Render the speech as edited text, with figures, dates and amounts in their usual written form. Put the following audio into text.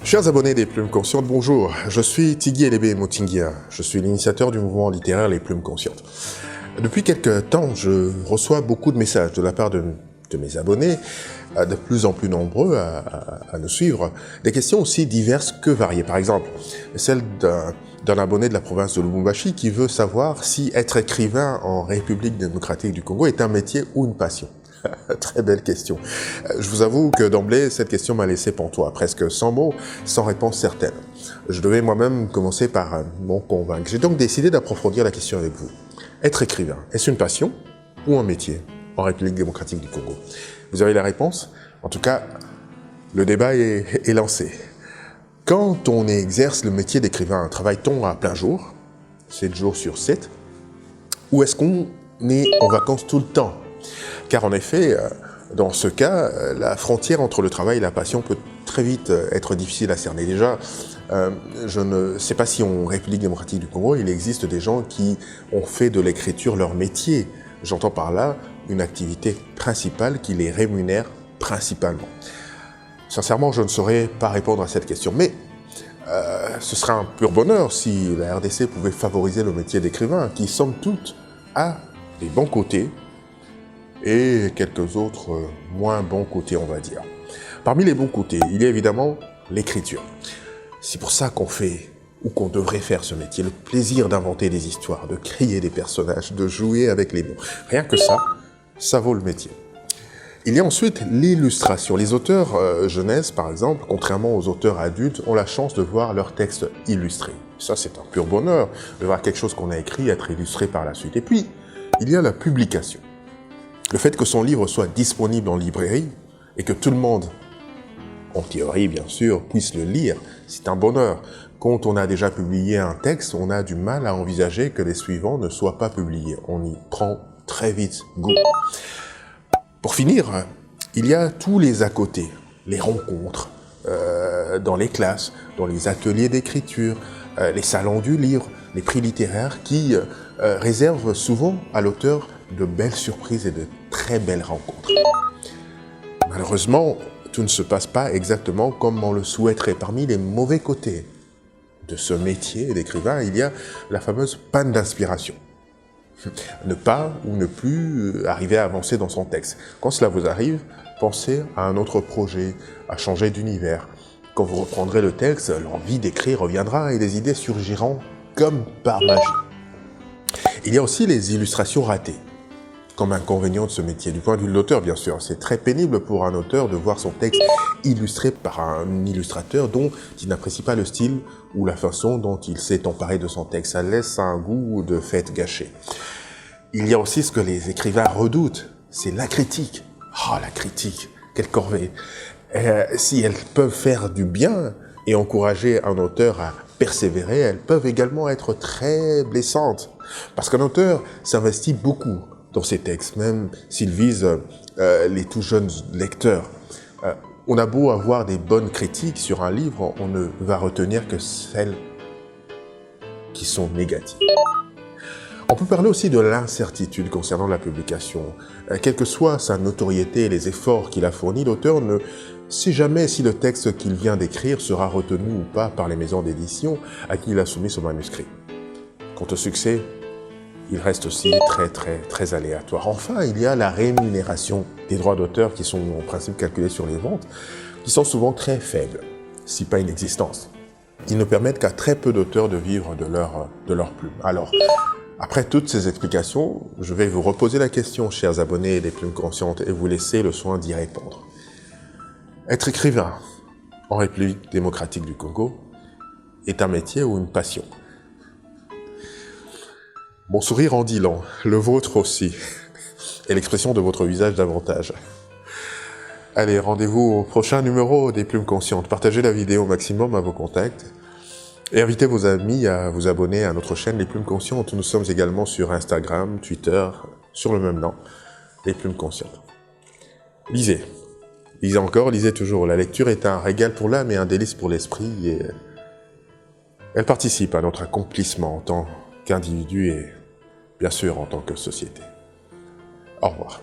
Chers abonnés des Plumes Conscientes, bonjour, je suis Tigui Elébé Motinguia, je suis l'initiateur du mouvement littéraire Les Plumes Conscientes. Depuis quelques temps, je reçois beaucoup de messages de la part de mes abonnés, de plus en plus nombreux à nous suivre, des questions aussi diverses que variées. Par exemple, celle d'un abonné de la province de Lubumbashi qui veut savoir si être écrivain en République démocratique du Congo est un métier ou une passion. Très belle question. Je vous avoue que d'emblée, cette question m'a laissé pantois, presque sans mots, sans réponse certaine. Je devais moi-même commencer par m'en convaincre. J'ai donc décidé d'approfondir la question avec vous. Être écrivain, est-ce une passion ou un métier en République démocratique du Congo? Vous avez la réponse? En tout cas, le débat est lancé. Quand on exerce le métier d'écrivain, travaille-t-on à plein jour, 7 jours sur 7, ou est-ce qu'on est en vacances tout le temps? Car en effet, dans ce cas, la frontière entre le travail et la passion peut très vite être difficile à cerner. Déjà, je ne sais pas si en République démocratique du Congo, il existe des gens qui ont fait de l'écriture leur métier. J'entends par là une activité principale qui les rémunère principalement. Sincèrement, je ne saurais pas répondre à cette question, mais ce serait un pur bonheur si la RDC pouvait favoriser le métier d'écrivain, qui somme toute a des bons côtés, et quelques autres moins bons côtés, on va dire. Parmi les bons côtés, il y a évidemment l'écriture. C'est pour ça qu'on fait, ou qu'on devrait faire ce métier, le plaisir d'inventer des histoires, de créer des personnages, de jouer avec les mots. Rien que ça vaut le métier. Il y a ensuite l'illustration. Les auteurs jeunesse, par exemple, contrairement aux auteurs adultes, ont la chance de voir leurs textes illustrés. Ça, c'est un pur bonheur, de voir quelque chose qu'on a écrit être illustré par la suite. Et puis, il y a la publication. Le fait que son livre soit disponible en librairie et que tout le monde, en théorie bien sûr, puisse le lire, c'est un bonheur. Quand on a déjà publié un texte, on a du mal à envisager que les suivants ne soient pas publiés. On y prend très vite goût. Pour finir, il y a tous les à côté, les rencontres, dans les classes, dans les ateliers d'écriture, les salons du livre, les prix littéraires qui réservent souvent à l'auteur de belles surprises et de très belles rencontres. Malheureusement, tout ne se passe pas exactement comme on le souhaiterait. Parmi les mauvais côtés de ce métier d'écrivain, il y a la fameuse panne d'inspiration. Ne pas ou ne plus arriver à avancer dans son texte. Quand cela vous arrive, pensez à un autre projet, à changer d'univers. Quand vous reprendrez le texte, l'envie d'écrire reviendra et les idées surgiront comme par magie. Il y a aussi les illustrations ratées, comme inconvénient de ce métier. Du point de vue de l'auteur, bien sûr, c'est très pénible pour un auteur de voir son texte illustré par un illustrateur dont il n'apprécie pas le style ou la façon dont il s'est emparé de son texte. Ça laisse un goût de fête gâché. Il y a aussi ce que les écrivains redoutent, c'est la critique. Ah, la critique, quelle corvée! Si elles peuvent faire du bien et encourager un auteur à persévérer, elles peuvent également être très blessantes. Parce qu'un auteur s'investit beaucoup dans ses textes, même s'il vise les tout jeunes lecteurs. On a beau avoir des bonnes critiques sur un livre, on ne va retenir que celles qui sont négatives. On peut parler aussi de l'incertitude concernant la publication. Quelle que soit sa notoriété et les efforts qu'il a fournis, l'auteur ne sait jamais si le texte qu'il vient d'écrire sera retenu ou pas par les maisons d'édition à qui il a soumis son manuscrit. Quant au succès, il reste aussi très aléatoire. Enfin, il y a la rémunération des droits d'auteur qui sont en principe calculés sur les ventes, qui sont souvent très faibles, si pas inexistantes. Ils ne permettent qu'à très peu d'auteurs de vivre de leur plume. Alors, après toutes ces explications, je vais vous reposer la question, chers abonnés des Plumes Conscientes, et vous laisser le soin d'y répondre. Être écrivain en République démocratique du Congo est un métier ou une passion? Mon sourire en dit long, le vôtre aussi, et l'expression de votre visage davantage. Allez, rendez-vous au prochain numéro des Plumes Conscientes. Partagez la vidéo au maximum à vos contacts et invitez vos amis à vous abonner à notre chaîne Les Plumes Conscientes. Nous sommes également sur Instagram, Twitter, sur le même nom, Les Plumes Conscientes. Lisez. Lisez encore, lisez toujours. La lecture est un régal pour l'âme et un délice pour l'esprit et elle participe à notre accomplissement en tant qu'individu et bien sûr en tant que société. Au revoir.